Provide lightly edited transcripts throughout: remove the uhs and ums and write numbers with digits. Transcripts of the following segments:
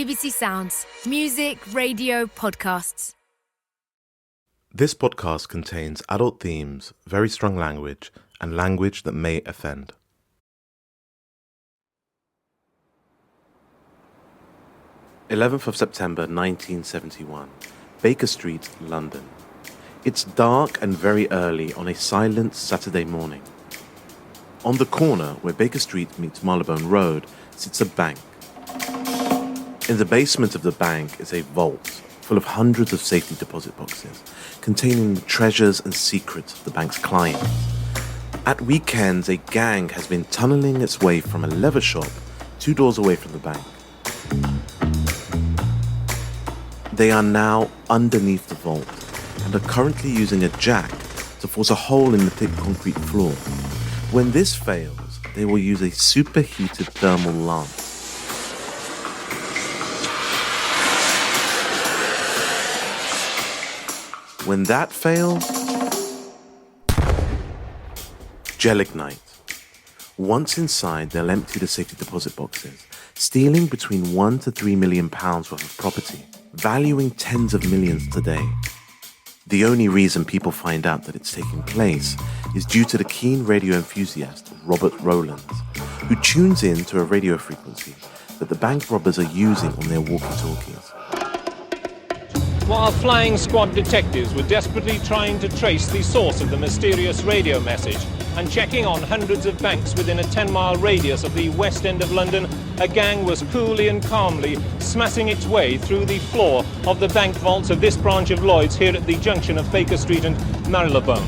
BBC Sounds. Music, radio, podcasts. This podcast contains adult themes, very strong language, and language that may offend. September 1971, Baker Street, London. It's dark and very early on a silent Saturday morning. On the corner where Baker Street meets Marylebone Road sits a bank. In the basement of the bank is a vault full of hundreds of safety deposit boxes containing the treasures and secrets of the bank's clients. At weekends, a gang has been tunneling its way from a leather shop 2 doors away from the bank. They are now underneath the vault and are currently using a jack to force a hole in the thick concrete floor. When this fails, they will use a superheated thermal lance. When that fails, gel ignite. Once inside, they'll empty the safety deposit boxes, stealing between £1 to £3 million worth of property, valuing tens of millions today. The only reason people find out that it's taking place is due to the keen radio enthusiast Robert Rowlands, who tunes in to a radio frequency that the bank robbers are using on their walkie-talkies. While flying squad detectives were desperately trying to trace the source of the mysterious radio message and checking on hundreds of banks within a 10-mile radius of the West End of London, a gang was coolly and calmly smashing its way through the floor of the bank vaults of this branch of Lloyd's here at the junction of Baker Street and Marylebone.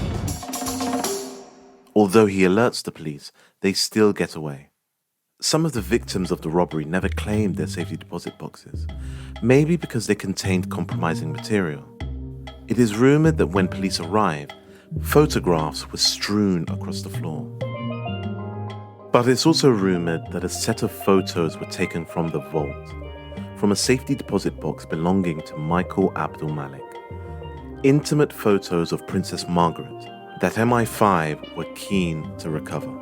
Although he alerts the police, they still get away. Some of the victims of the robbery never claimed their safety deposit boxes, maybe because they contained compromising material. It is rumoured that when police arrived, photographs were strewn across the floor. But it's also rumoured that a set of photos were taken from the vault, from a safety deposit box belonging to Michael Abdul Malik. Intimate photos of Princess Margaret that MI5 were keen to recover.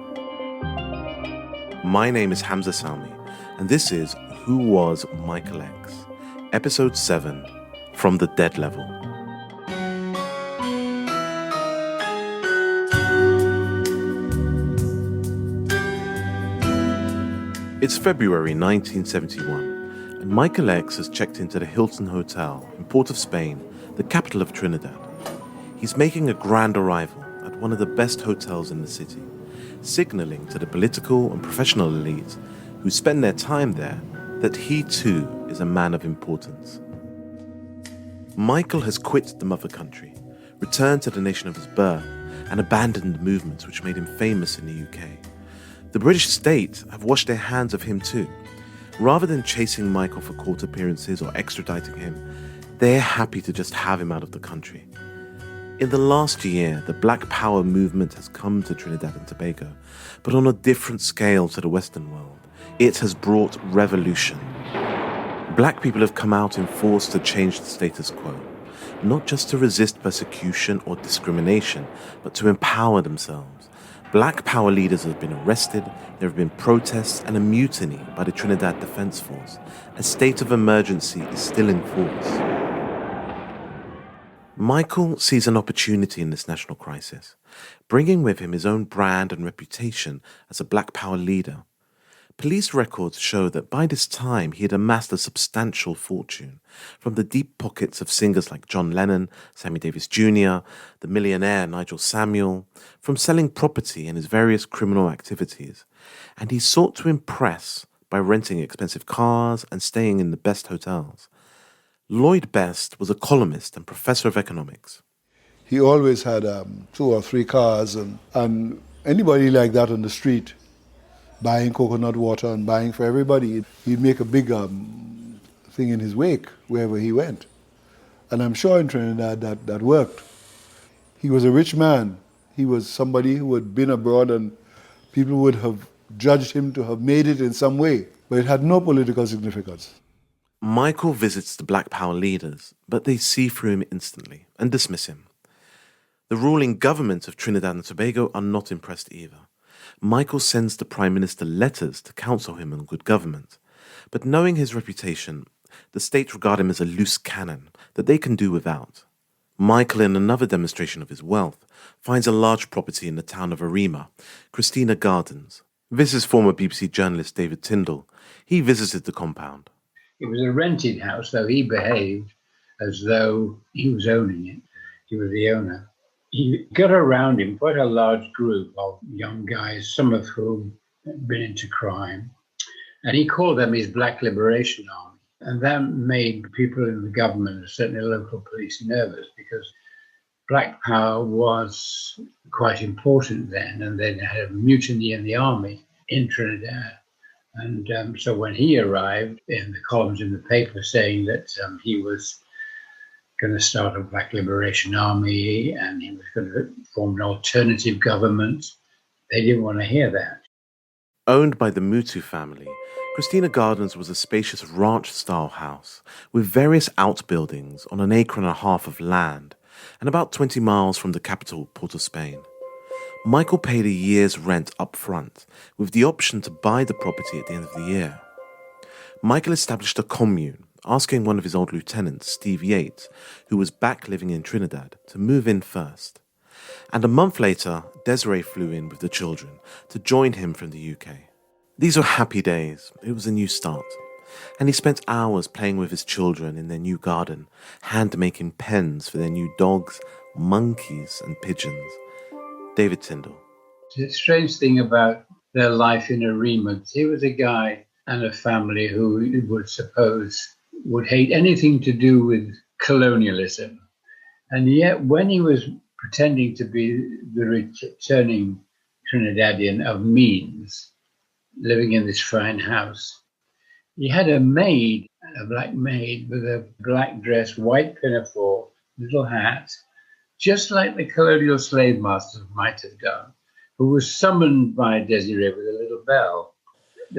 My name is Hamza Salmi, and this is Who Was Michael X? Episode 7, From the Dead Level. It's February 1971, and Michael X has checked into the Hilton Hotel in Port of Spain, the capital of Trinidad. He's making a grand arrival at one of the best hotels in the city, signalling to the political and professional elites who spend their time there that he too is a man of importance. Michael has quit the mother country, returned to the nation of his birth, and abandoned the movements which made him famous in the UK. The British state have washed their hands of him too. Rather than chasing Michael for court appearances or extraditing him, they're happy to just have him out of the country. In the last year, the Black Power movement has come to Trinidad and Tobago, but on a different scale to the Western world. It has brought revolution. Black people have come out in force to change the status quo, not just to resist persecution or discrimination, but to empower themselves. Black Power leaders have been arrested, there have been protests and a mutiny by the Trinidad Defence Force. A state of emergency is still in force. Michael sees an opportunity in this national crisis, bringing with him his own brand and reputation as a Black Power leader. Police records show that by this time he had amassed a substantial fortune from the deep pockets of singers like John Lennon, Sammy Davis Jr., the millionaire Nigel Samuel, from selling property and his various criminal activities. And he sought to impress by renting expensive cars and staying in the best hotels. Lloyd Best was a columnist and professor of economics. He always had 2 or 3 cars, and anybody like that on the street, buying coconut water and buying for everybody, he'd make a big thing in his wake wherever he went. And I'm sure in Trinidad that worked. He was a rich man. He was somebody who had been abroad and people would have judged him to have made it in some way, but it had no political significance. Michael visits the Black Power leaders, but they see through him instantly and dismiss him. The ruling government of Trinidad and Tobago are not impressed either. Michael sends the Prime Minister letters to counsel him on good government, but knowing his reputation, the state regard him as a loose cannon that they can do without. Michael, in another demonstration of his wealth, finds a large property in the town of Arima, Christina Gardens. This is former BBC journalist David Tyndall. He visited the compound. It was a rented house, though he behaved as though he was owning it. He was the owner. He got around him quite a large group of young guys, some of whom had been into crime. And he called them his Black Liberation Army. And that made people in the government, and certainly local police, nervous because Black Power was quite important then. And they had a mutiny in the army in Trinidad. And so when he arrived, in the columns in the paper saying that he was going to start a Black Liberation Army and he was going to form an alternative government, they didn't want to hear that. Owned by the Mutu family, Christina Gardens was a spacious ranch-style house with various outbuildings on an acre and a half of land and about 20 miles from the capital, Port of Spain. Michael paid a year's rent up front with the option to buy the property at the end of the year. Michael established a commune, asking one of his old lieutenants, Steve Yates, who was back living in Trinidad, to move in first. And a month later, Desiree flew in with the children to join him from the UK. These were happy days. It was a new start. And he spent hours playing with his children in their new garden, hand-making pens for their new dogs, monkeys and pigeons. David Tyndall. The strange thing about their life in Arima, he was a guy and a family who you would suppose would hate anything to do with colonialism. And yet when he was pretending to be the returning Trinidadian of means, living in this fine house, he had a maid, a black maid with a black dress, white pinafore, little hat, just like the colonial slave masters might have done, who was summoned by Desiree with a little bell.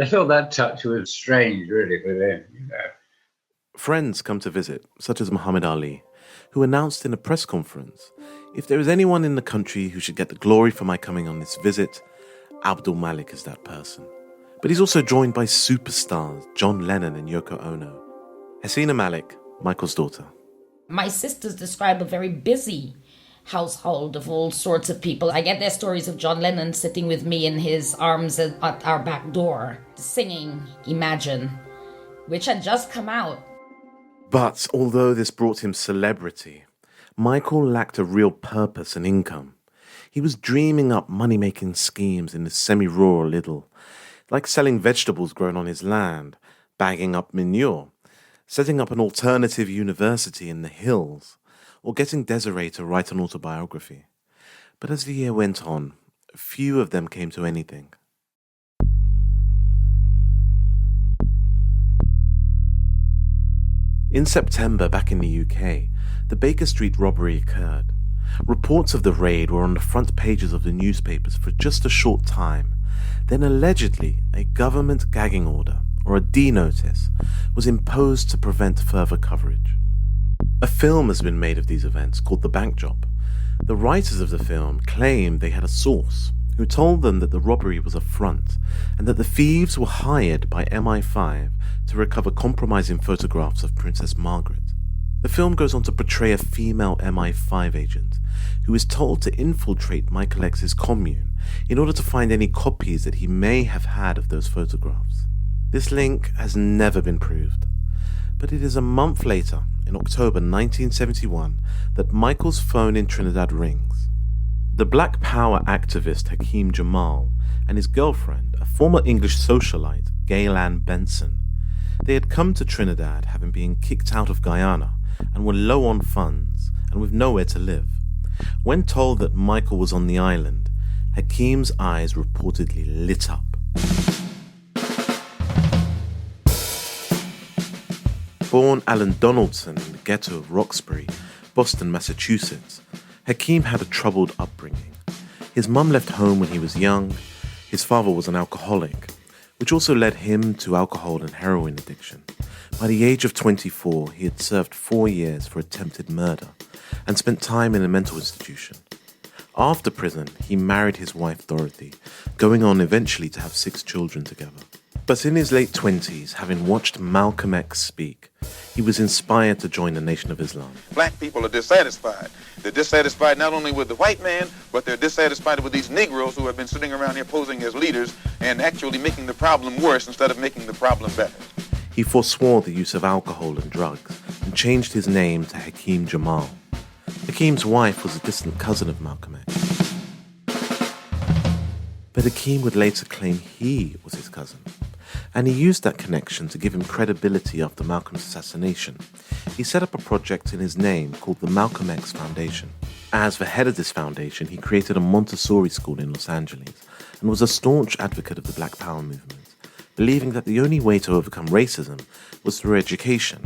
I thought that touch was strange, really, for them, you know. Friends come to visit, such as Muhammad Ali, who announced in a press conference, "If there is anyone in the country who should get the glory for my coming on this visit, Abdul Malik is that person." But he's also joined by superstars John Lennon and Yoko Ono. Hasina Malik, Michael's daughter. My sisters describe a very busy household of all sorts of people. I get their stories of John Lennon sitting with me in his arms at our back door, singing Imagine, which had just come out. But although this brought him celebrity, Michael lacked a real purpose and income. He was dreaming up money-making schemes in the semi-rural idyll, like selling vegetables grown on his land, bagging up manure, setting up an alternative university in the hills, or getting Desiree to write an autobiography. But as the year went on, few of them came to anything. In September, back in the UK, the Baker Street robbery occurred. Reports of the raid were on the front pages of the newspapers for just a short time. Then allegedly, a government gagging order, or a D-notice, was imposed to prevent further coverage. A film has been made of these events called The Bank Job. The writers of the film claim they had a source who told them that the robbery was a front and that the thieves were hired by MI5 to recover compromising photographs of Princess Margaret. The film goes on to portray a female MI5 agent who is told to infiltrate Michael X's commune in order to find any copies that he may have had of those photographs. This link has never been proved, but it is a month later, in October 1971, that Michael's phone in Trinidad rings. The Black Power activist Hakeem Jamal and his girlfriend, a former English socialite, Gaylan Benson, they had come to Trinidad having been kicked out of Guyana and were low on funds and with nowhere to live. When told that Michael was on the island, Hakeem's eyes reportedly lit up. Born Alan Donaldson in the ghetto of Roxbury, Boston, Massachusetts, Hakeem had a troubled upbringing. His mum left home when he was young. His father was an alcoholic, which also led him to alcohol and heroin addiction. By the age of 24, he had served 4 years for attempted murder and spent time in a mental institution. After prison, he married his wife Dorothy, going on eventually to have 6 children together. But in his late 20s, having watched Malcolm X speak, He was inspired to join the Nation of Islam. Black people are dissatisfied. They're dissatisfied not only with the white man, but they're dissatisfied with these Negroes who have been sitting around here posing as leaders and actually making the problem worse instead of making the problem better. He forswore the use of alcohol and drugs and changed his name to Hakeem Jamal. Hakeem's wife was a distant cousin of Malcolm X. But Hakeem would later claim he was his cousin, and he used that connection to give him credibility after Malcolm's assassination. He set up a project in his name called the Malcolm X Foundation. As the head of this foundation, he created a Montessori school in Los Angeles and was a staunch advocate of the Black Power movement, believing that the only way to overcome racism was through education.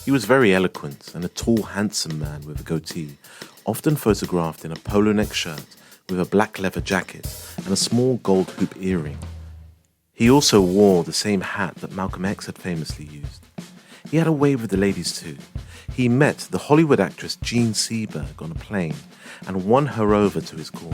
He was very eloquent and a tall, handsome man with a goatee, often photographed in a polo neck shirt with a black leather jacket and a small gold hoop earring. He also wore the same hat that Malcolm X had famously used. He had a way with the ladies too. He met the Hollywood actress Jean Seberg on a plane and won her over to his cause.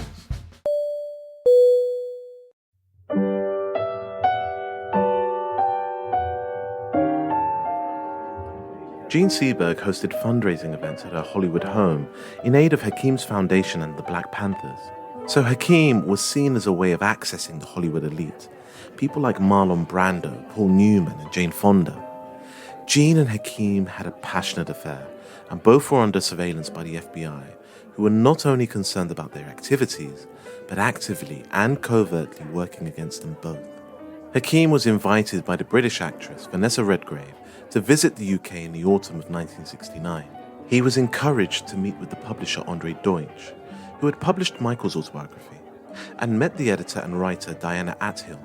Jean Seberg hosted fundraising events at her Hollywood home in aid of Hakeem's foundation and the Black Panthers. So Hakeem was seen as a way of accessing the Hollywood elite, people like Marlon Brando, Paul Newman, and Jane Fonda. Jean and Hakeem had a passionate affair, and both were under surveillance by the FBI, who were not only concerned about their activities, but actively and covertly working against them both. Hakeem was invited by the British actress Vanessa Redgrave to visit the UK in the autumn of 1969. He was encouraged to meet with the publisher Andre Deutsch, who had published Michael's autobiography, and met the editor and writer Diana Athill.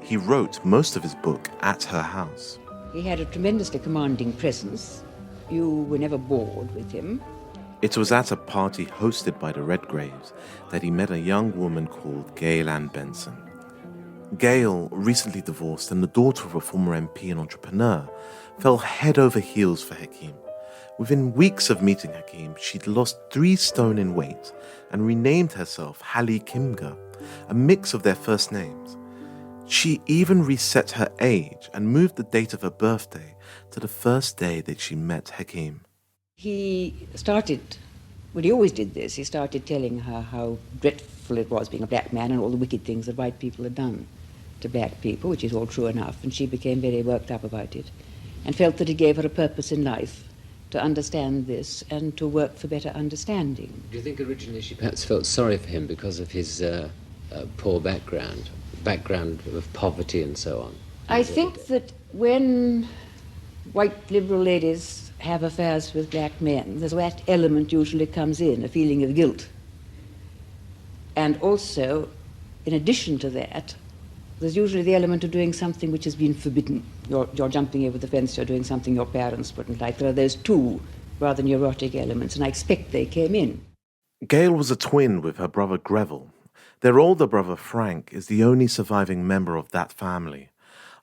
He wrote most of his book at her house. He had a tremendously commanding presence. You were never bored with him. It was at a party hosted by the Redgraves that he met a young woman called Gail Ann Benson. Gail, recently divorced and the daughter of a former MP and entrepreneur, fell head over heels for Hakeem. Within weeks of meeting Hakeem, she'd lost 3 stone in weight and renamed herself Hallie Kimger, a mix of their first names. She even reset her age and moved the date of her birthday to the first day that she met Hakeem. He started, well, he always did this, he started telling her how dreadful it was being a black man and all the wicked things that white people had done to black people, which is all true enough, and she became very worked up about it and felt that it gave her a purpose in life to understand this and to work for better understanding. Do you think originally she perhaps felt sorry for him because of his poor background of poverty and so on? I think that when white liberal ladies have affairs with black men, there's that element usually comes in, a feeling of guilt. And also, in addition to that, there's usually the element of doing something which has been forbidden. You're jumping over the fence, you're doing something your parents wouldn't like. There are those 2 rather neurotic elements, and I expect they came in. Gail was a twin with her brother Greville. Their older brother Frank is the only surviving member of that family.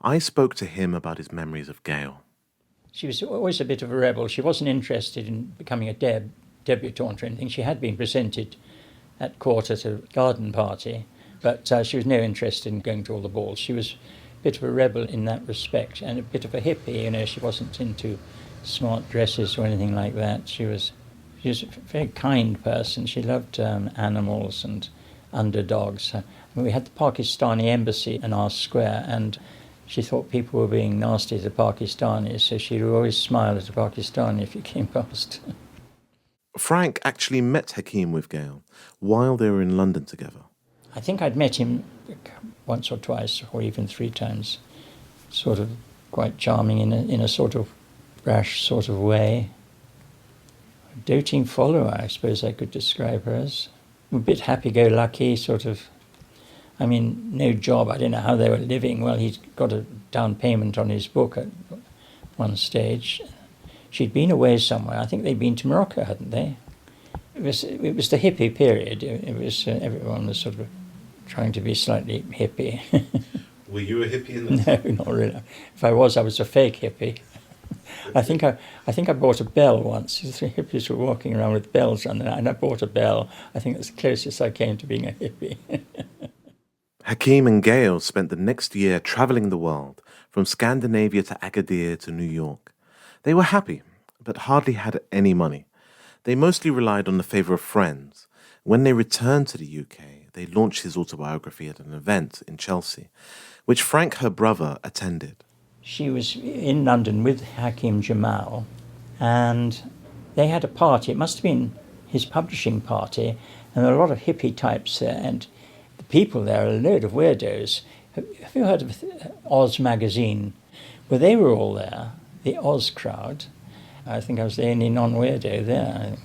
I spoke to him about his memories of Gail. She was always a bit of a rebel. She wasn't interested in becoming a debutante or anything. She had been presented at court at a garden party, but she was no interest in going to all the balls. She was a bit of a rebel in that respect and a bit of a hippie. You know, she wasn't into smart dresses or anything like that. She was a very kind person. She loved animals and underdogs. We had the Pakistani embassy in our square, and she thought people were being nasty to Pakistanis, so she would always smile at a Pakistani if you came past. Frank actually met Hakeem with Gail while they were in London together. I think I'd met him once or twice, or even 3 times, sort of quite charming in a sort of brash sort of way. A doting follower, I suppose I could describe her as. A bit happy-go-lucky, sort of. I mean, no job. I don't know how they were living. Well, he'd got a down payment on his book at one stage. She'd been away somewhere. I think they'd been to Morocco, hadn't they? It was the hippie period. It was everyone was sort of trying to be slightly hippie. Were you a hippie in this? No, not really. If I was a fake hippie. I think I bought a bell once. The 3 hippies were walking around with bells on them, and I bought a bell. I think that's the closest I came to being a hippie. Hakeem and Gail spent the next year traveling the world, from Scandinavia to Agadir to New York. They were happy, but hardly had any money. They mostly relied on the favour of friends. When they returned to the UK, they launched his autobiography at an event in Chelsea, which Frank, her brother, attended. She was in London with Hakim Jamal, and they had a party. It must have been his publishing party, and there were a lot of hippie types there, and the people there are a load of weirdos. Have you heard of Oz magazine? Well, they were all there, the Oz crowd. I think I was the only non-weirdo there.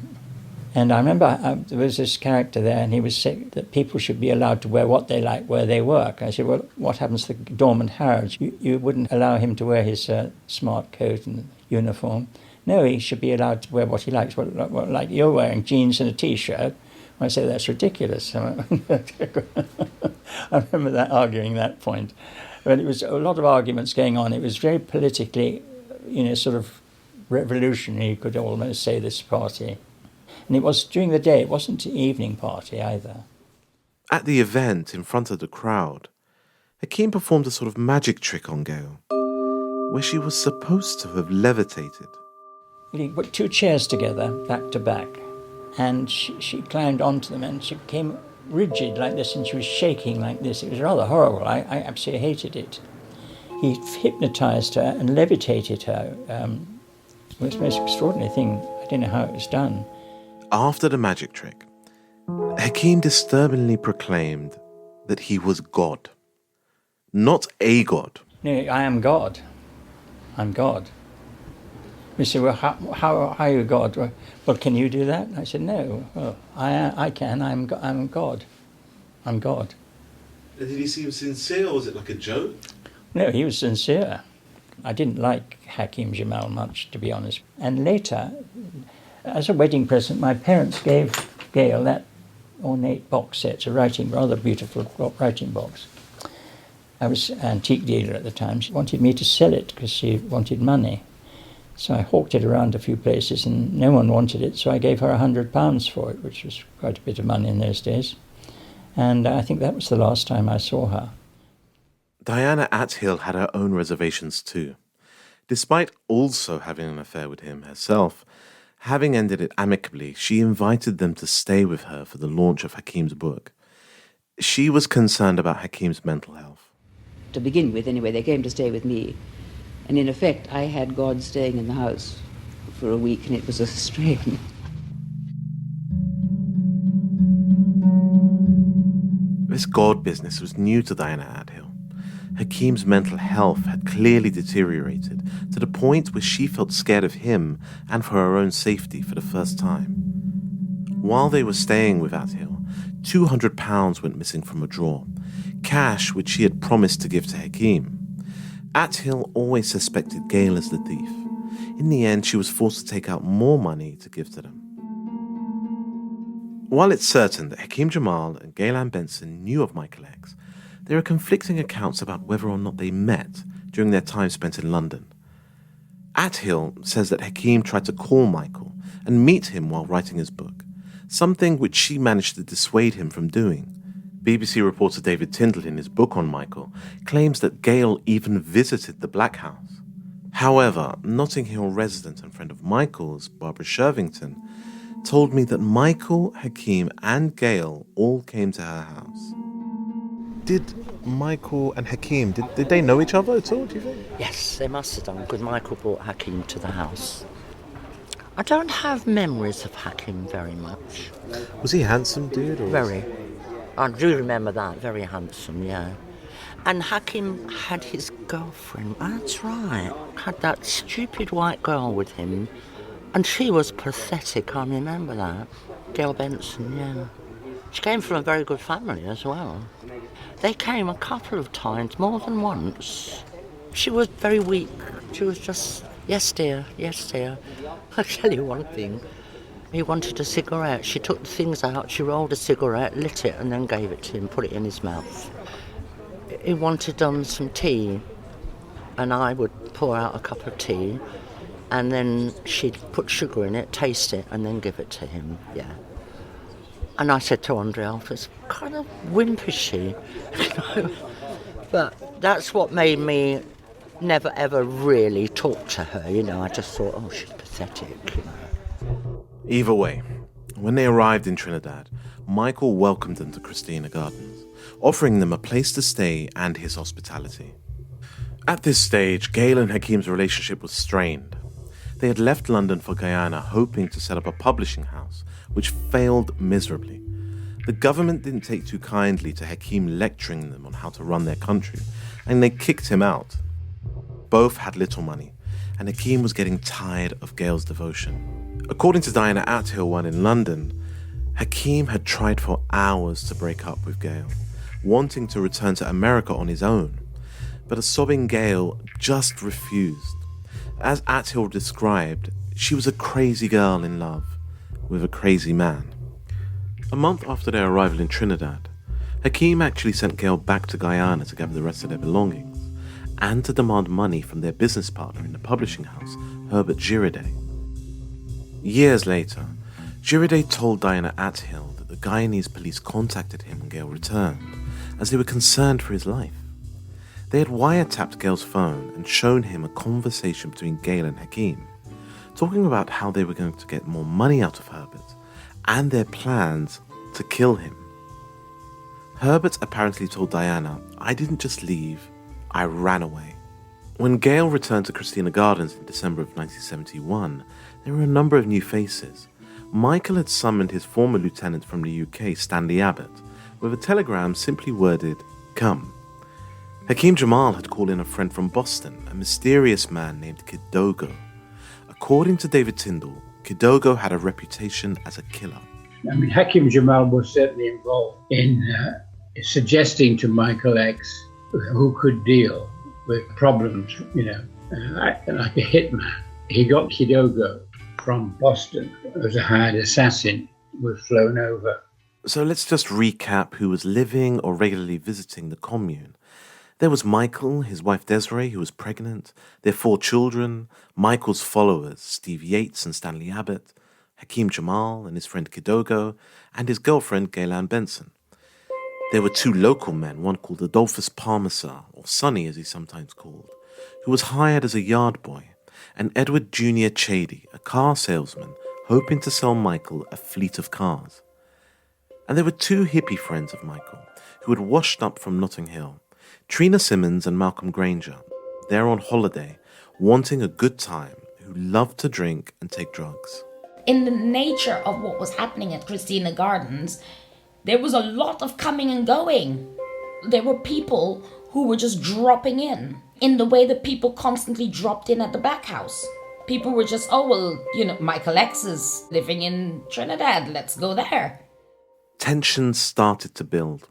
And I remember there was this character there, and he was saying that people should be allowed to wear what they like where they work. I said, well, what happens to Dormant Harrods? You wouldn't allow him to wear his smart coat and uniform. No, he should be allowed to wear what he likes. Well, like you're wearing jeans and a T-shirt. I say, that's ridiculous. I remember arguing that point. But it was a lot of arguments going on. It was very politically, sort of revolutionary, you could almost say, this party. And it was during the day, it wasn't an evening party either. At the event, in front of the crowd, Hakim performed a sort of magic trick on Gail, where she was supposed to have levitated. He put two chairs together, back to back, and she climbed onto them, and she became rigid like this, and she was shaking like this. It was rather horrible. I absolutely hated it. He hypnotized her and levitated her. It was the most extraordinary thing. I don't know how it was done. After the magic trick, Hakim disturbingly proclaimed that he was God. Not a god. No, I am God. I'm God. We said, well, how are you God? Well, can you do that? I said, no. Oh, I can. I'm God. I'm God. Did he seem sincere, or was it like a joke? No, he was sincere. I didn't like Hakim Jamal much, to be honest. And later, as a wedding present, my parents gave Gail that ornate box set, a rather beautiful writing box. I was an antique dealer at the time. She wanted me to sell it because she wanted money. So I hawked it around a few places and no one wanted it, so I gave her £100 for it, which was quite a bit of money in those days. And I think that was the last time I saw her. Diana Athill had her own reservations too. Despite also having an affair with him herself, having ended it amicably, she invited them to stay with her for the launch of Hakim's book. She was concerned about Hakim's mental health. To begin with, anyway, they came to stay with me. And in effect, I had God staying in the house for a week, and it was a strain. This God business was new to Diana Athill. Hakim's mental health had clearly deteriorated to the point where she felt scared of him and for her own safety for the first time. While they were staying with Athill, £200 went missing from a drawer, cash which she had promised to give to Hakim. Athill always suspected Gail as the thief. In the end, she was forced to take out more money to give to them. While it's certain that Hakim Jamal and Gail Ann Benson knew of Michael X, there are conflicting accounts about whether or not they met during their time spent in London. Athill says that Hakim tried to call Michael and meet him while writing his book, something which she managed to dissuade him from doing. BBC reporter David Tindall, in his book on Michael, claims that Gail even visited the Black House. However, Notting Hill resident and friend of Michael's, Barbara Shervington, told me that Michael, Hakim and Gail all came to her house. Did Michael and Hakim, did they know each other at all, do you think? Yes, they must have done, because Michael brought Hakim to the house. I don't have memories of Hakim very much. Was he a handsome dude? Or very. I do remember that, very handsome, yeah. And Hakim had his girlfriend, that's right, had that stupid white girl with him, and she was pathetic, I remember that. Gail Benson, yeah. She came from a very good family as well. They came a couple of times, more than once. She was very weak. She was just, yes dear, yes dear. I'll tell you one thing. He wanted a cigarette. She took the things out, she rolled a cigarette, lit it, and then gave it to him, put it in his mouth. He wanted some tea, and I would pour out a cup of tea, and then she'd put sugar in it, taste it, and then give it to him, yeah. And I said to Andre afterwards, kind of wimp is she? But that's what made me never ever really talked to her, you know. I just thought, oh, she's pathetic, you know. Either way, when they arrived in Trinidad, Michael welcomed them to Christina Gardens, offering them a place to stay and his hospitality. At this stage, Gail and Hakeem's relationship was strained. They had left London for Guyana hoping to set up a publishing house, which failed miserably. The government didn't take too kindly to Hakeem lecturing them on how to run their country, and they kicked him out. Both had little money, and Hakeem was getting tired of Gail's devotion. According to Diana Athill while in London, Hakeem had tried for hours to break up with Gail, wanting to return to America on his own, but a sobbing Gail just refused. As Athill described, she was a crazy girl in love with a crazy man. A month after their arrival in Trinidad, Hakeem actually sent Gail back to Guyana to gather the rest of their belongings and to demand money from their business partner in the publishing house, Herbert Girardet. Years later, Girardet told Diana Athill that the Guyanese police contacted him when Gail returned, as they were concerned for his life. They had wiretapped Gail's phone and shown him a conversation between Gail and Hakeem, talking about how they were going to get more money out of Herbert and their plans to kill him. Herbert apparently told Diana, "I didn't just leave, I ran away." When Gail returned to Christina Gardens in December of 1971, there were a number of new faces. Michael had summoned his former lieutenant from the UK, Stanley Abbott, with a telegram simply worded, "Come." Hakeem Jamal had called in a friend from Boston, a mysterious man named Kidogo. According to David Tyndall, Kidogo had a reputation as a killer. I mean, Hakeem Jamal was certainly involved in suggesting to Michael X who could deal with problems, you know, like a hitman. He got Kidogo from Boston as a hired assassin, was flown over. So let's just recap who was living or regularly visiting the commune. There was Michael, his wife Desiree, who was pregnant, their 4 children, Michael's followers, Steve Yates and Stanley Abbott, Hakeem Jamal and his friend Kidogo, and his girlfriend Gaylan Benson. There were 2 local men, one called Adolphus Parmesan, or Sonny as he's sometimes called, who was hired as a yard boy, and Edward Jr. Chady, a car salesman, hoping to sell Michael a fleet of cars. And there were 2 hippie friends of Michael, who had washed up from Notting Hill, Trina Simmons and Malcolm Granger. They're on holiday, wanting a good time, who loved to drink and take drugs. In the nature of what was happening at Christina Gardens, there was a lot of coming and going. There were people who were just dropping in the way that people constantly dropped in at the back house. People were just, oh, well, you know, Michael X is living in Trinidad, let's go there. Tensions started to build.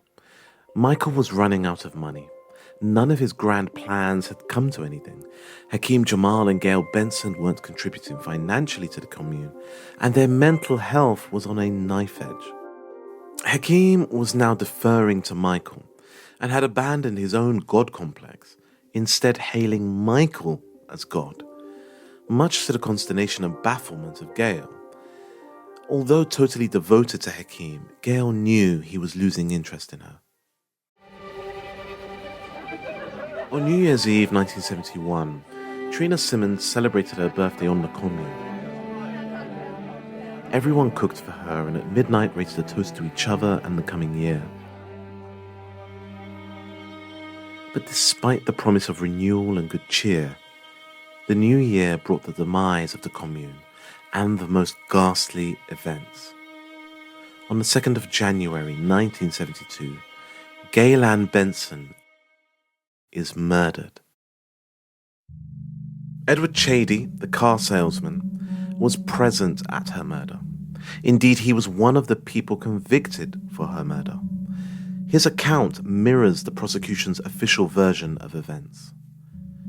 Michael was running out of money. None of his grand plans had come to anything. Hakeem Jamal and Gail Benson weren't contributing financially to the commune, and their mental health was on a knife edge. Hakeem was now deferring to Michael and had abandoned his own God complex, instead hailing Michael as God, much to the consternation and bafflement of Gail. Although totally devoted to Hakeem, Gail knew he was losing interest in her. On New Year's Eve 1971, Trina Simmons celebrated her birthday on the commune. Everyone cooked for her and at midnight raised a toast to each other and the coming year. But despite the promise of renewal and good cheer, the new year brought the demise of the commune and the most ghastly events. On the 2nd of January 1972, Gaylan Benson is murdered. Edward Chady, the car salesman, was present at her murder. Indeed, he was one of the people convicted for her murder. His account mirrors the prosecution's official version of events.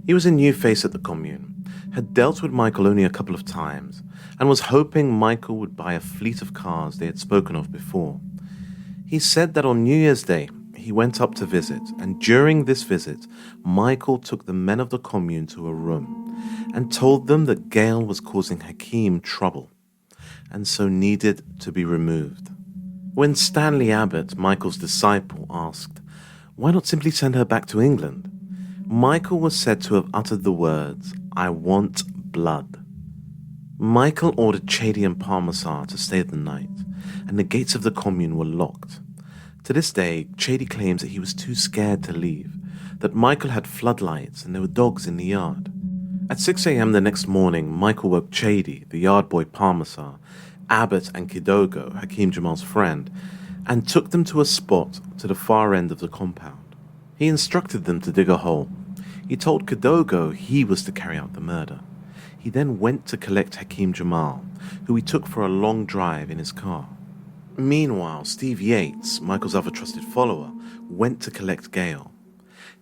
He was a new face at the commune, had dealt with Michael only a couple of times, and was hoping Michael would buy a fleet of cars they had spoken of before. He said that on New Year's Day, he went up to visit, and during this visit, Michael took the men of the commune to a room and told them that Gail was causing Hakeem trouble, and so needed to be removed. When Stanley Abbott, Michael's disciple, asked, "Why not simply send her back to England?" Michael was said to have uttered the words, "I want blood." Michael ordered Chady and Parmesar to stay the night, and the gates of the commune were locked. To this day, Chady claims that he was too scared to leave, that Michael had floodlights and there were dogs in the yard. At 6 a.m. the next morning, Michael woke Chady, the yard boy Parmesar, Abbott and Kidogo, Hakeem Jamal's friend, and took them to a spot to the far end of the compound. He instructed them to dig a hole. He told Kidogo he was to carry out the murder. He then went to collect Hakeem Jamal, who he took for a long drive in his car. Meanwhile, Steve Yates, Michael's other trusted follower, went to collect Gail.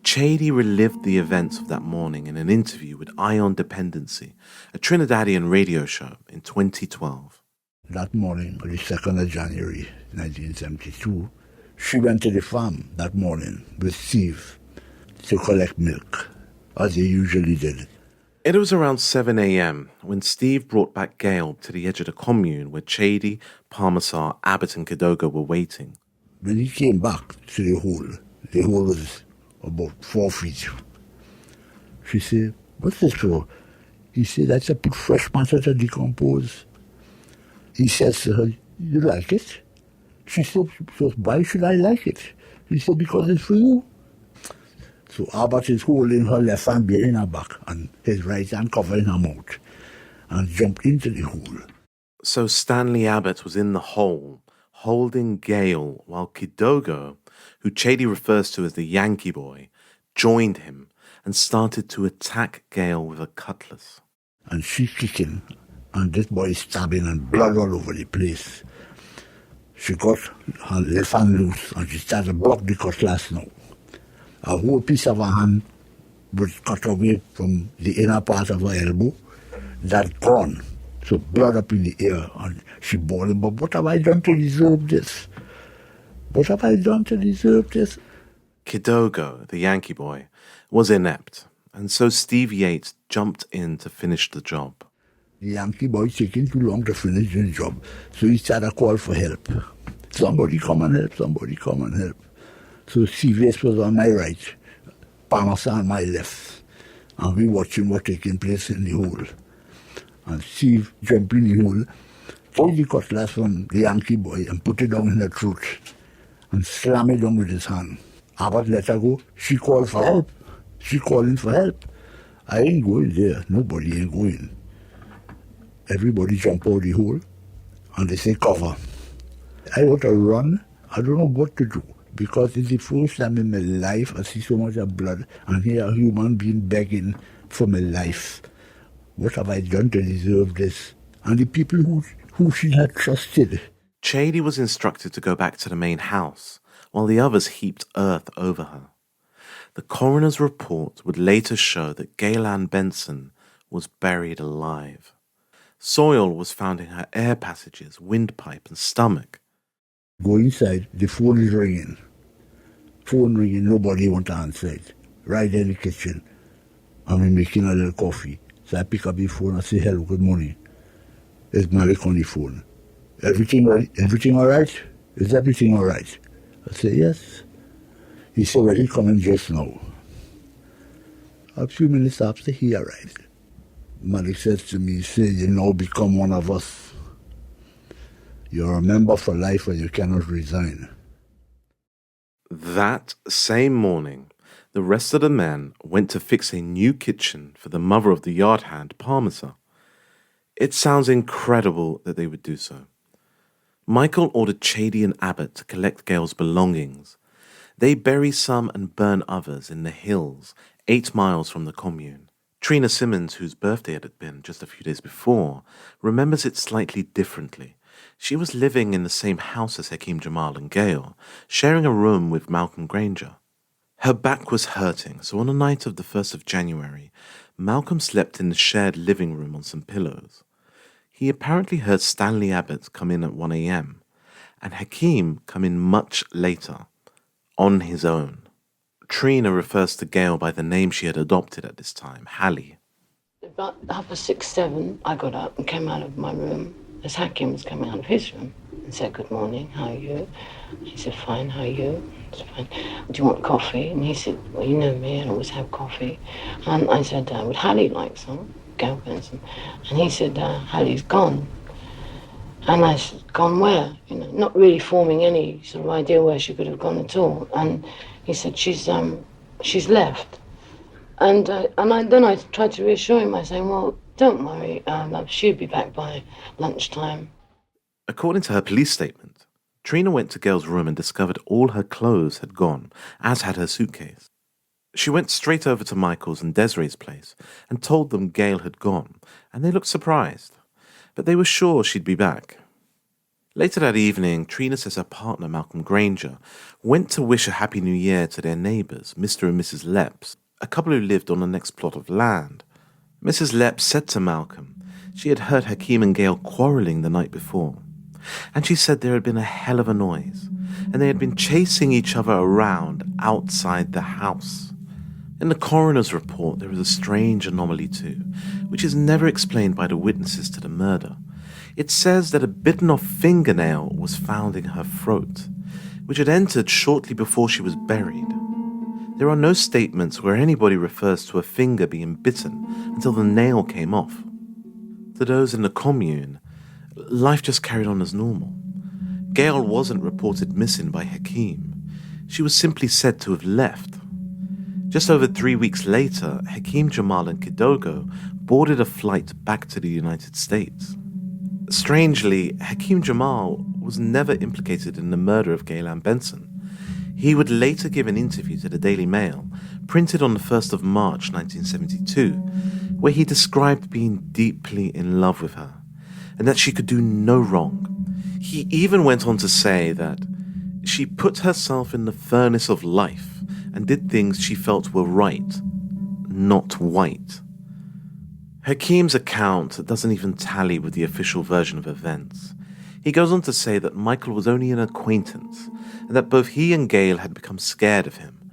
Chady relived the events of that morning in an interview with Ion Dependency, a Trinidadian radio show, in 2012. That morning, on the 2nd of January 1972, she went to the farm that morning with Steve to collect milk, as they usually did. It was around 7 a.m. when Steve brought back Gail to the edge of the commune where Chady, Parmesar, Abbott and Kidogo were waiting. When he came back to the hole was about 4 feet. She said, "What's this for?" He said, "That's to put fresh matter to decompose." He says to her, "You like it?" She said, "So why should I like it?" He said, "Because it's for you." So Abbott is holding her left hand behind her back and his right hand covering her mouth and jumped into the hole. So Stanley Abbott was in the hole, holding Gail, while Kidogo, who Chady refers to as the Yankee boy, joined him and started to attack Gail with a cutlass. And she kicking, and this boy stabbing and blood all over the place. She got her left hand loose and she started to block the cutlass now. A whole piece of her hand was cut away from the inner part of her elbow. That gone. So blood up in the air. And she bawling, "But what have I done to deserve this? What have I done to deserve this?" Kidogo, the Yankee boy, was inept, and so Steve Yates jumped in to finish the job. The Yankee boy taking too long to finish the job, so he started a call for help. "Somebody come and help, somebody come and help." So Steve Yates was on my right, Parmesar on my left, and we watching what taking place in the hole. And Steve jumped in the hole, took the cutlass from the Yankee boy and put it down in her throat and slammed it down with his hand. Abbott let her go. She called for help. She calling for help. I ain't going there. Nobody ain't going. Everybody jump out the hole and they say cover. I want to run. I don't know what to do. Because it's the first time in my life I see so much of blood and hear a human being begging for my life. What have I done to deserve this? And the people who she had trusted. Chady was instructed to go back to the main house, while the others heaped earth over her. The coroner's report would later show that Gail Benson was buried alive. Soil was found in her air passages, windpipe and stomach. Go inside, the phone is ringing. Phone ringing, nobody want to answer it. Right in the kitchen. I'm making a little coffee. So I pick up the phone and say, "Hello, good morning." It's Malik on the phone. Everything all right? Is everything all right? I say, "Yes." He said, "Well, he's coming just now." A few minutes after, he arrived. Malik says to me, "You now become one of us. You're a member for life and you cannot resign." That same morning, the rest of the men went to fix a new kitchen for the mother of the yard hand, Parmesar. It sounds incredible that they would do so. Michael ordered Chady and Abbott to collect Gail's belongings. They bury some and burn others in the hills, 8 miles from the commune. Trina Simmons, whose birthday it had been just a few days before, remembers it slightly differently. She was living in the same house as Hakeem Jamal and Gail, sharing a room with Malcolm Granger. Her back was hurting, so on the night of the 1st of January, Malcolm slept in the shared living room on some pillows. He apparently heard Stanley Abbott come in at 1 a.m. and Hakeem come in much later, on his own. Trina refers to Gail by the name she had adopted at this time, Hallie. About 6:30, 7, I got up and came out of my room as Hakeem was coming out of his room and said, "Good morning, how are you?" He said, "Fine, how are you?" It's fine. Do you want coffee? And he said, well, you know me, I always have coffee. And I said, would Hallie like some? Gail Benson. And he said, Hallie's gone. And I said, gone where? You know, not really forming any sort of idea where she could have gone at all. And he said, she's left. And then I tried to reassure him by saying, well, don't worry, she'll be back by lunchtime. According to her police statement, Trina went to Gail's room and discovered all her clothes had gone, as had her suitcase. She went straight over to Michael's and Desiree's place and told them Gail had gone, and they looked surprised, but they were sure she'd be back. Later that evening, Trina says her partner, Malcolm Granger, went to wish a Happy New Year to their neighbours, Mr. and Mrs. Lepps, a couple who lived on the next plot of land. Mrs. Lepps said to Malcolm she had heard Hakeem and Gail quarrelling the night before, and she said there had been a hell of a noise, and they had been chasing each other around outside the house. In the coroner's report, there is a strange anomaly too, which is never explained by the witnesses to the murder. It says that a bitten-off fingernail was found in her throat, which had entered shortly before she was buried. There are no statements where anybody refers to a finger being bitten until the nail came off. To those in the commune, life just carried on as normal. Gail wasn't reported missing by Hakeem. She was simply said to have left. Just over 3 weeks later, Hakeem, Jamal and Kidogo boarded a flight back to the United States. Strangely, Hakeem Jamal was never implicated in the murder of Gail Ann Benson. He would later give an interview to the Daily Mail, printed on the 1st of March 1972, where he described being deeply in love with her, and that she could do no wrong. He even went on to say that she put herself in the furnace of life and did things she felt were right, not white. Hakeem's account doesn't even tally with the official version of events. He goes on to say that Michael was only an acquaintance, and that both he and Gail had become scared of him.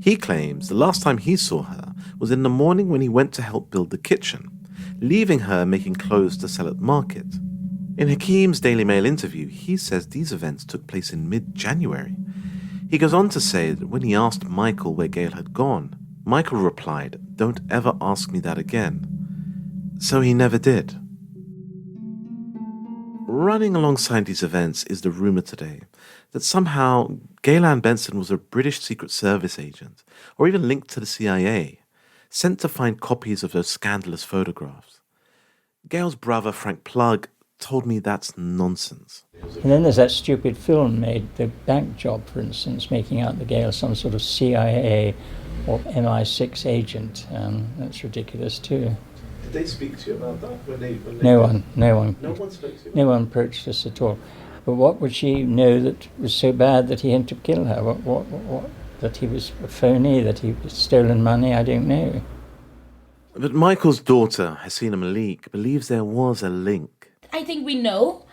He claims the last time he saw her was in the morning when he went to help build the kitchen, leaving her making clothes to sell at market. In Hakeem's Daily Mail interview, he says these events took place in mid-January. He goes on to say that when he asked Michael where Gail had gone, Michael replied, "Don't ever ask me that again." So he never did. Running alongside these events is the rumour today that somehow Gail Ann Benson was a British Secret Service agent, or even linked to the CIA, sent to find copies of those scandalous photographs. Gail's brother, Frank Plug, told me that's nonsense. And then there's that stupid film made, The Bank Job, for instance, making out the Gail some sort of CIA or MI6 agent. That's ridiculous too. Did they speak to you about that? No one. No one spoke to you? No one approached us at all. But what would she know that was so bad that he had to kill her? What? That he was a phony, that he had stolen money? I don't know. But Michael's daughter, Hasina Malik, believes there was a link. I think we know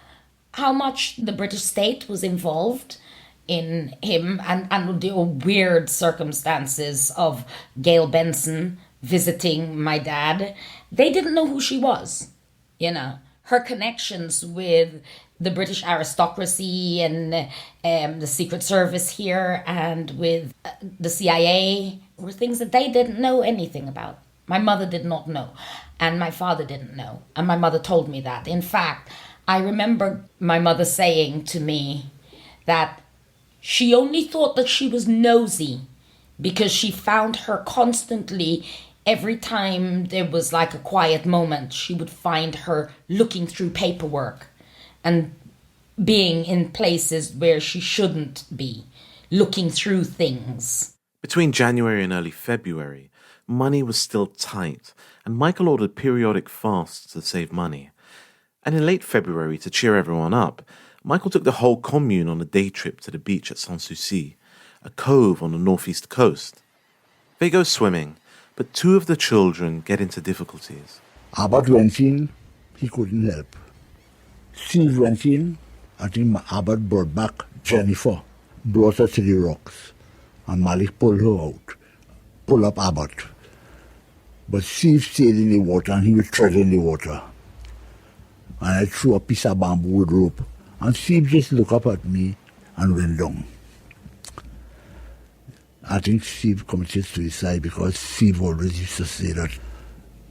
how much the British state was involved in him and the weird circumstances of Gail Benson visiting my dad. They didn't know who she was, you know. Her connections with the British aristocracy and the Secret Service here and with the CIA were things that they didn't know anything about. My mother did not know, and my father didn't know, and my mother told me that. In fact, I remember my mother saying to me that she only thought that she was nosy because she found her constantly. Every time there was like a quiet moment, she would find her looking through paperwork and being in places where she shouldn't be, looking through things. Between January and early February, money was still tight, and Michael ordered periodic fasts to save money. And in late February, to cheer everyone up, Michael took the whole commune on a day trip to the beach at Sans-Souci, a cove on the northeast coast. They go swimming, but two of the children get into difficulties. Abbott went in, he couldn't help. Steve went in, I think Abbott brought back Jennifer, brought her to the rocks, and Malik pulled her out, pulled up Abbott. But Steve stayed in the water and he was treading the water. And I threw a piece of bamboo with rope, and Steve just looked up at me and went down. I think Steve committed suicide because Steve always used to say that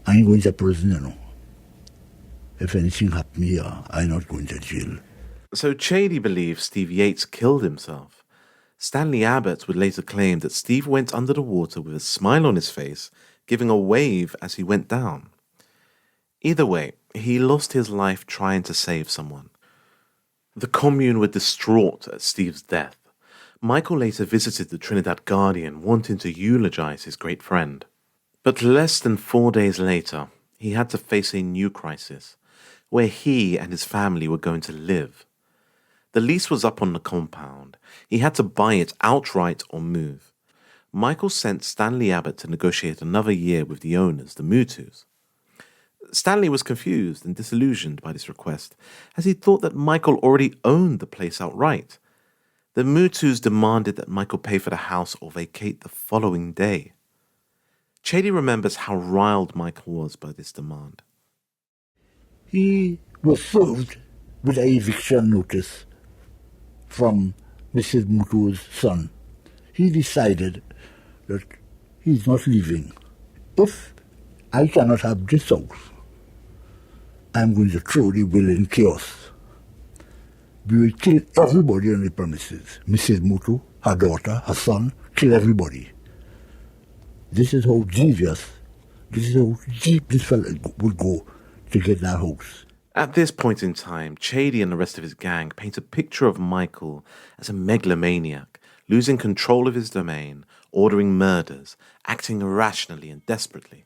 I ain't going to prison, you know. If anything happened here, I'm not going to jail. So Chady believes Steve Yates killed himself. Stanley Abbott would later claim that Steve went under the water with a smile on his face, giving a wave as he went down. Either way, he lost his life trying to save someone. The commune were distraught at Steve's death. Michael later visited the Trinidad Guardian, wanting to eulogize his great friend. But less than 4 days later, he had to face a new crisis, where he and his family were going to live. The lease was up on the compound. He had to buy it outright or move. Michael sent Stanley Abbott to negotiate another year with the owners, the Mutus. Stanley was confused and disillusioned by this request, as he thought that Michael already owned the place outright. The Mutus demanded that Michael pay for the house or vacate the following day. Chady remembers how riled Michael was by this demand. He was served with an eviction notice from Mrs. Mutu's son. He decided that he's not leaving. If I cannot have this house, I'm going to throw the will in chaos. We will kill everybody on the premises. Mrs. Mutu, her daughter, her son, kill everybody. This is how devious, this is how deep this fellow would go to get that house. At this point in time, Chady and the rest of his gang paint a picture of Michael as a megalomaniac, losing control of his domain, ordering murders, acting irrationally and desperately.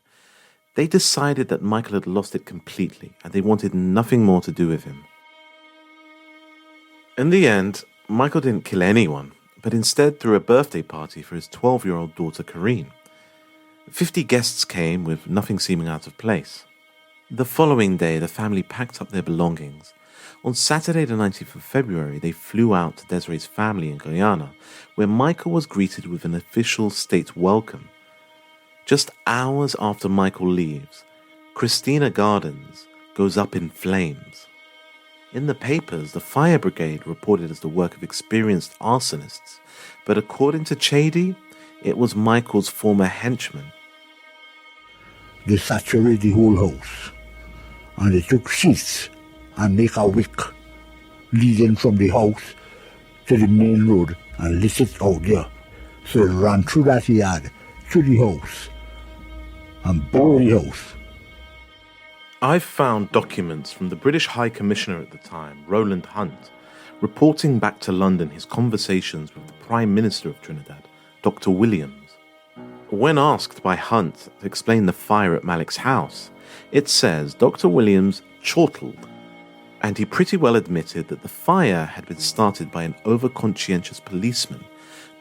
They decided that Michael had lost it completely, and they wanted nothing more to do with him. In the end, Michael didn't kill anyone, but instead threw a birthday party for his 12-year-old daughter, Karine. 50 guests came, with nothing seeming out of place. The following day, the family packed up their belongings. On Saturday the 19th of February, they flew out to Desiree's family in Guyana, where Michael was greeted with an official state welcome. Just hours after Michael leaves, Christina Gardens goes up in flames. In the papers, the fire brigade reported as the work of experienced arsonists, but according to Chady, it was Michael's former henchman. They saturated the whole house, and they took sheets and make a wick leading from the house to the main road and lit it out there. So it ran through that yard to the house and burned the house. I've found documents from the British High Commissioner at the time, Roland Hunt, reporting back to London his conversations with the Prime Minister of Trinidad, Dr. Williams. When asked by Hunt to explain the fire at Malik's house, it says Dr. Williams chortled, and he pretty well admitted that the fire had been started by an over-conscientious policeman,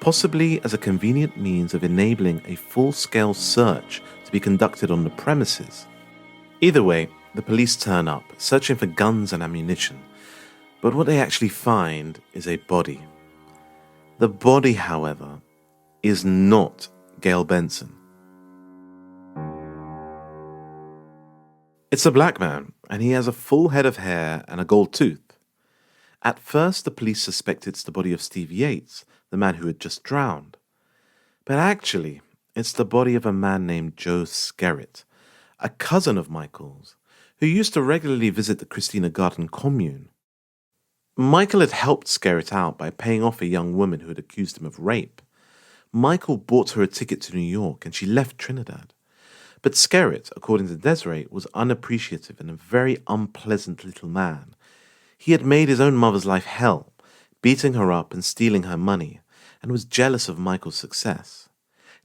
possibly as a convenient means of enabling a full-scale search to be conducted on the premises. Either way, the police turn up, searching for guns and ammunition, but what they actually find is a body. The body, however, is not Gail Benson. It's a black man, and he has a full head of hair and a gold tooth. At first, the police suspect it's the body of Steve Yates, the man who had just drowned. But actually, it's the body of a man named Joe Skerritt, a cousin of Michael's, who used to regularly visit the Christina Garden commune. Michael had helped Skerritt out by paying off a young woman who had accused him of rape. Michael bought her a ticket to New York, and she left Trinidad. But Skerritt, according to Desiree, was unappreciative and a very unpleasant little man. He had made his own mother's life hell, beating her up and stealing her money, and was jealous of Michael's success.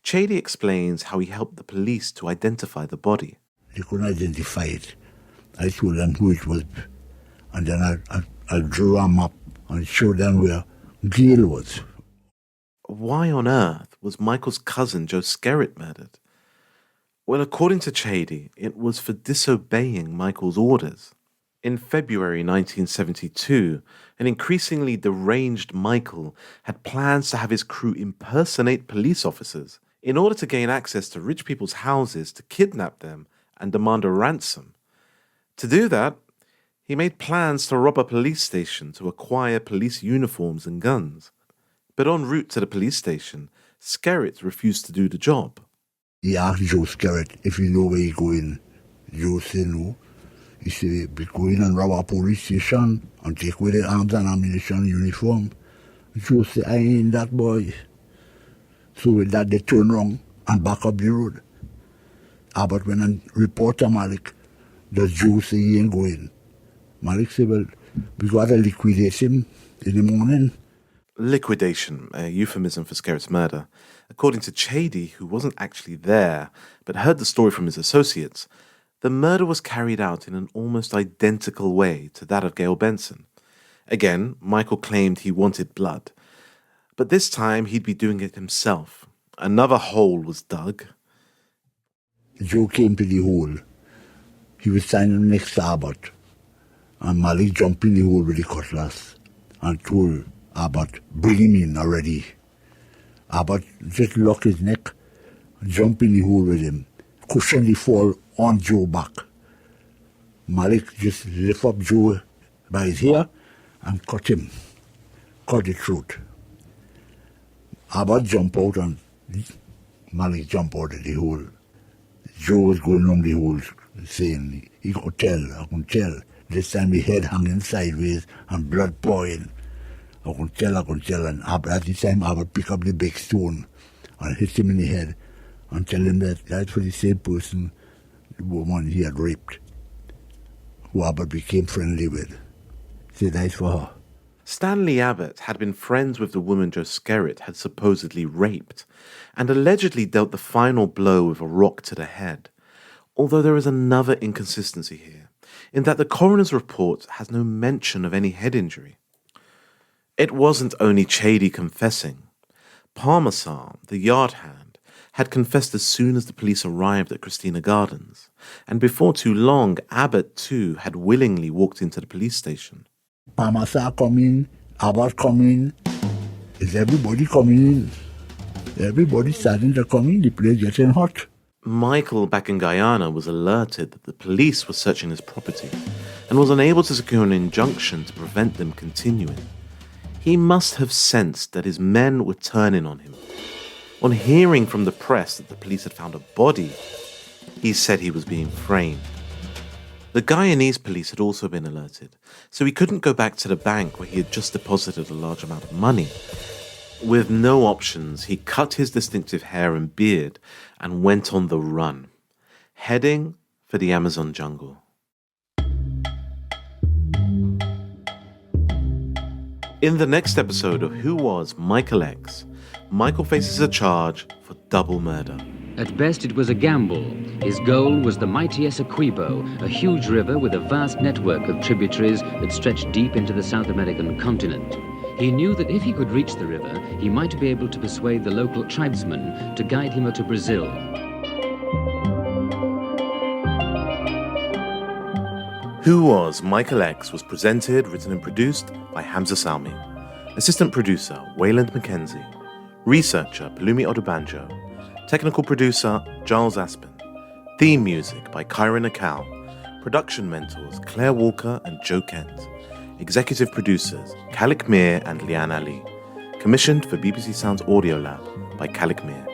Chady explains how he helped the police to identify the body. They couldn't identify it. I told them who it was, and then I drew a map and showed them where Gail was. Why on earth was Michael's cousin Joe Skerritt murdered? Well, according to Chady, it was for disobeying Michael's orders. In February 1972, an increasingly deranged Michael had plans to have his crew impersonate police officers in order to gain access to rich people's houses to kidnap them and demand a ransom. To do that, he made plans to rob a police station to acquire police uniforms and guns. But en route to the police station, Skerritt refused to do the job. He asked Joe Skerritt if he know where he going. Joe said no. He said, we go in and rob a police station and take away the arms and ammunition uniform. Joe said, I ain't that boy. So with that, they turn around and back up the road. Abbott went and report to Malik. Does Joe say he ain't going? Malik said, well, we got to liquidate him in the morning. Liquidation, a euphemism for Skerritt's murder. According to Chady, who wasn't actually there, but heard the story from his associates, the murder was carried out in an almost identical way to that of Gail Benson. Again, Michael claimed he wanted blood, but this time he'd be doing it himself. Another hole was dug. Joe came to the hole. He was standing next to Abbott, and Malik jumped in the hole with the cutlass and told Abbott, bring him in already. Abbott just locked his neck, jump in the hole with him, cushion the fall on Joe back. Malik just lift up Joe by his hair and cut the throat. Abbott jump out and Malik jump out of the hole. Joe was going around the hole saying, I can tell. This time the head hanging sideways and blood pouring. I can tell. And at the time Abbott pick up the big stone and hit him in the head and tell him that that's for the same person, the woman he had raped, who Abbott became friendly with. Said that's for her. Stanley Abbott had been friends with the woman Joe Skerritt had supposedly raped, and allegedly dealt the final blow with a rock to the head. Although there is another inconsistency here, in that the coroner's report has no mention of any head injury. It wasn't only Chady confessing. Parmesan, the yard hand, had confessed as soon as the police arrived at Christina Gardens, and before too long, Abbott too had willingly walked into the police station. Parmesan come in, Abbott come in, is everybody coming in? Everybody starting to come in, the place getting hot. Michael, back in Guyana, was alerted that the police were searching his property and was unable to secure an injunction to prevent them continuing. He must have sensed that his men were turning on him. On hearing from the press that the police had found a body, he said he was being framed. The Guyanese police had also been alerted, so he couldn't go back to the bank where he had just deposited a large amount of money. With no options, he cut his distinctive hair and beard and went on the run, heading for the Amazon jungle. In the next episode of Who Was Michael X, Michael faces a charge for double murder. At best, it was a gamble. His goal was the mighty Essequibo, a huge river with a vast network of tributaries that stretched deep into the South American continent. He knew that if he could reach the river, he might be able to persuade the local tribesmen to guide him to Brazil. Who Was Michael X was presented, written and produced by Hamza Salmi. Assistant producer, Wayland Mackenzie. Researcher, Palumi Odubanjo. Technical producer, Giles Aspen. Theme music by Kyra Nakal. Production mentors, Claire Walker and Joe Kent. Executive producers, Kalik Mir and Liane Ali. Commissioned for BBC Sounds Audio Lab by Kalik Mir.